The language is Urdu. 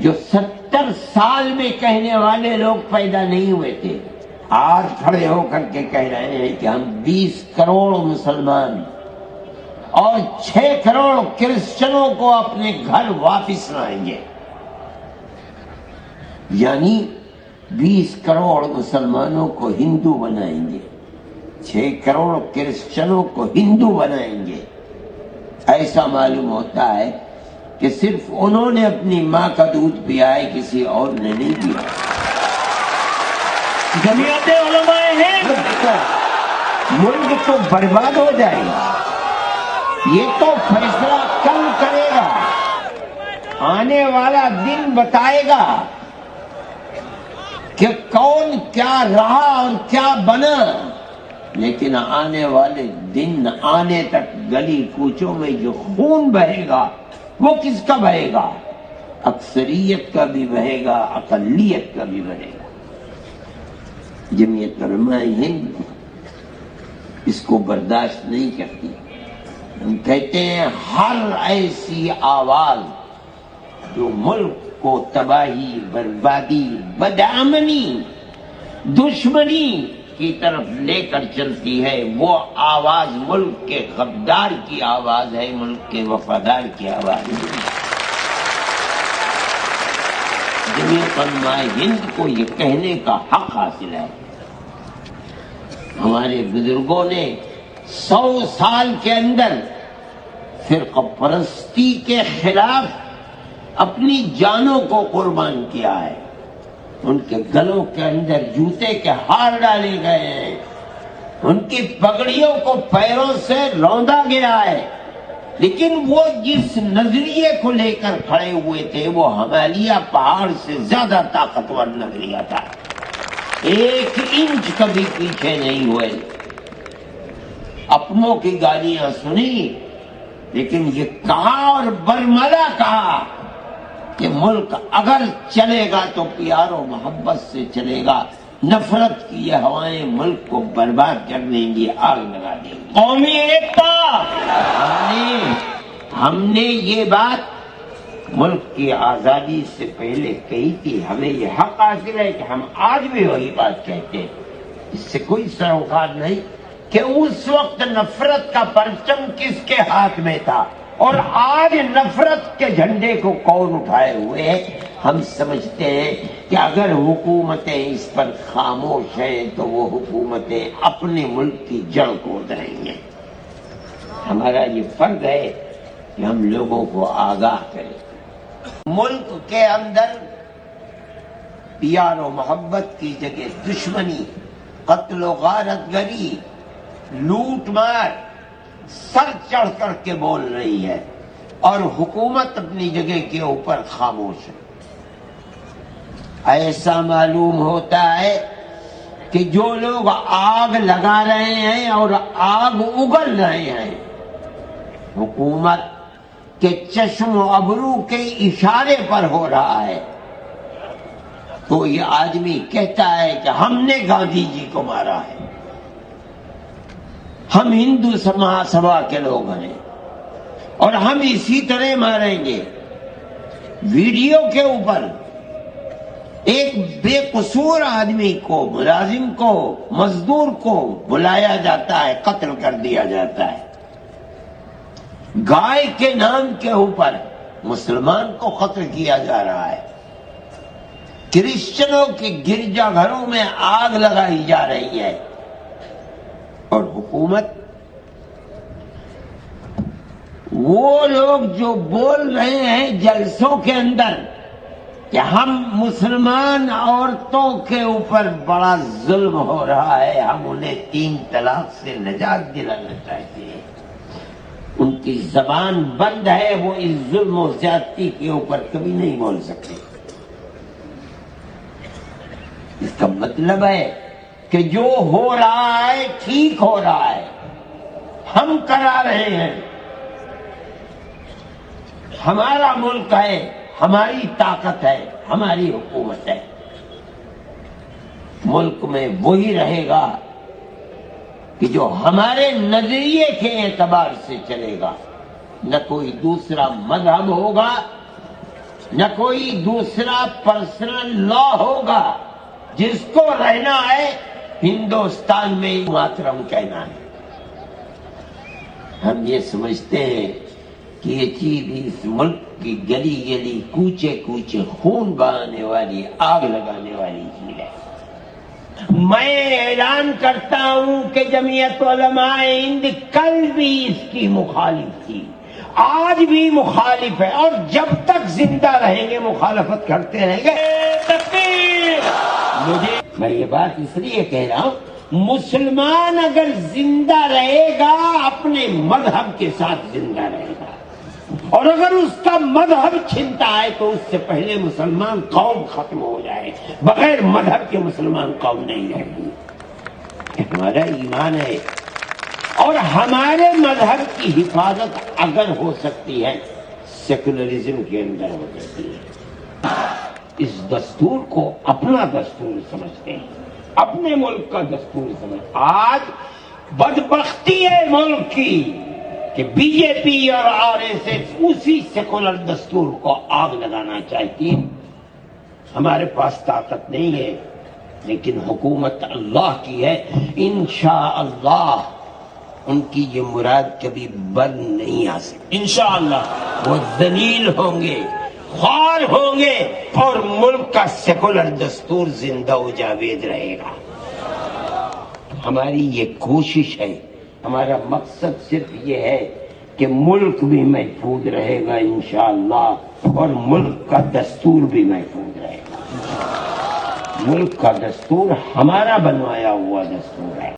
جو 70 سال میں کہنے والے لوگ پیدا نہیں ہوئے تھے، آج کھڑے ہو کر کے کہہ رہے ہیں کہ ہم 20 کروڑ مسلمان اور 6 کروڑ کرسچنوں کو اپنے گھر واپس لائیں گے. یعنی 20 کروڑ مسلمانوں کو ہندو بنائیں گے، 6 کروڑ کرسچنوں کو ہندو بنائیں گے. ایسا معلوم ہوتا ہے کہ صرف انہوں نے اپنی ماں کا دودھ پیا ہے، کسی اور نے نہیں پیا. جمعیت علماء ہند ملک تو برباد ہو جائے گا. یہ تو فیصلہ کل کرے گا، آنے والا دن بتائے گا کہ کون کیا رہا اور کیا بنا. لیکن آنے والے دن آنے تک گلی کوچوں میں جو خون بہے گا وہ کس کا بہے گا؟ اکثریت کا بھی بہے گا، اقلیت کا بھی بہے گا. جمعیت علماء ہند اس کو برداشت نہیں کرتی. ہم کہتے ہیں ہر ایسی آواز جو ملک کو تباہی، بربادی، بدامنی، دشمنی کی طرف لے کر چلتی ہے، وہ آواز ملک کے غدار کی آواز ہے، ملک کے وفادار کی آواز ہے. جمعیت علماء ہند کو یہ کہنے کا حق حاصل ہے. ہمارے بزرگوں نے 100 سال کے اندر فرقہ پرستی کے خلاف اپنی جانوں کو قربان کیا ہے. ان کے گلوں کے اندر جوتے کے ہار ڈالے گئے ہیں، ان کی پگڑیوں کو پیروں سے روندا گیا ہے. لیکن وہ جس نظریے کو لے کر کھڑے ہوئے تھے وہ ہمالیہ پہاڑ سے زیادہ طاقتور نظریہ تھا. 1 انچ کبھی پیچھے نہیں ہوئے. اپنوں کی گالیاں سنی لیکن یہ کہا اور برملا کہا کہ ملک اگر چلے گا تو پیار و محبت سے چلے گا، نفرت کی یہ ہوائیں ملک کو برباد کر دیں گی، آگ لگا دیں گی. قومی ایکتا. ہم نے یہ بات ملک کی آزادی سے پہلے کہی تھی. ہمیں یہ حق حاصل ہے کہ ہم آج بھی وہی بات کہتے ہیں. اس سے کوئی سروکار نہیں کہ اس وقت نفرت کا پرچم کس کے ہاتھ میں تھا اور آج نفرت کے جھنڈے کو کون اٹھائے ہوئے ہے. ہم سمجھتے ہیں کہ اگر حکومتیں اس پر خاموش ہیں تو وہ حکومتیں اپنے ملک کی جڑ کو دیں گے. ہمارا یہ فرض ہے کہ ہم لوگوں کو آگاہ کریں. ملک کے اندر پیار و محبت کی جگہ دشمنی، قتل و غارت گری، لوٹ مار سر چڑھ کر کے بول رہی ہے اور حکومت اپنی جگہ کے اوپر خاموش ہے. ایسا معلوم ہوتا ہے کہ جو لوگ آگ لگا رہے ہیں اور آگ اگل رہے ہیں حکومت کے چشم و ابرو کے اشارے پر ہو رہا ہے. تو یہ آدمی کہتا ہے کہ ہم نے گاندھی جی کو مارا ہے، ہم ہندو مہاسبھا کے لوگ ہیں اور ہم اسی طرح ماریں گے. ویڈیو کے اوپر ایک بے قصور آدمی کو، ملازم کو، مزدور کو بلایا جاتا ہے، قتل کر دیا جاتا ہے. گائے کے نام کے اوپر مسلمان کو قتل کیا جا رہا ہے. کرسچنوں کے گرجا گھروں میں آگ لگائی جا رہی ہے اور حکومت، وہ لوگ جو بول رہے ہیں جلسوں کے اندر کہ ہم مسلمان عورتوں کے اوپر بڑا ظلم ہو رہا ہے، ہم انہیں 3 طلاق سے نجات دلانا چاہتے ہیں، ان کی زبان بند ہے، وہ اس ظلم و زیادتی کے اوپر کبھی نہیں بول سکتے. اس کا مطلب ہے کہ جو ہو رہا ہے ٹھیک ہو رہا ہے، ہم کرا رہے ہیں، ہمارا ملک ہے، ہماری طاقت ہے، ہماری حکومت ہے. ملک میں وہی رہے گا کہ جو ہمارے نظریے کے اعتبار سے چلے گا. نہ کوئی دوسرا مذہب ہوگا، نہ کوئی دوسرا پرسنل لا ہوگا. جس کو رہنا ہے ہندوستان میں ماترم کہنا ہے. ہم یہ سمجھتے ہیں کہ یہ چیز اس ملک کی گلی گلی کوچے کوچے خون بہانے والی آگ لگانے والی چیز ہے. میں اعلان کرتا ہوں کہ جمعیت علماء ہند کل بھی اس کی مخالف تھی، آج بھی مخالف ہے، اور جب تک زندہ رہیں گے مخالفت کرتے رہیں گے. میں یہ بات اس لیے کہہ رہا ہوں، مسلمان اگر زندہ رہے گا اپنے مذہب کے ساتھ زندہ رہے گا، اور اگر اس کا مذہب چھنتا ہے تو اس سے پہلے مسلمان قوم ختم ہو جائے. بغیر مذہب کے مسلمان قوم نہیں رہے گی. ہمارا ایمان ہے، اور ہمارے مذہب کی حفاظت اگر ہو سکتی ہے سیکولرزم کے اندر ہو سکتی ہے. اس دستور کو اپنا دستور سمجھتے ہیں، اپنے ملک کا دستور سمجھتے. آج بدبختی ہے ملک کی کہ بی جے پی اور آر ایس ایس اسی سیکولر دستور کو آگ لگانا چاہتی ہے. ہمارے پاس طاقت نہیں ہے، لیکن حکومت اللہ کی ہے. انشاءاللہ ان کی یہ مراد کبھی بن نہیں آ سکتی. انشاءاللہ وہ ذلیل ہوں گے، خوار ہوں گے، اور ملک کا سیکولر دستور زندہ و جاوید رہے گا. ہماری یہ کوشش ہے، ہمارا مقصد صرف یہ ہے کہ ملک بھی محفوظ رہے گا انشاءاللہ، اور ملک کا دستور بھی محفوظ رہے گا. ملک کا دستور ہمارا بنوایا ہوا دستور ہے.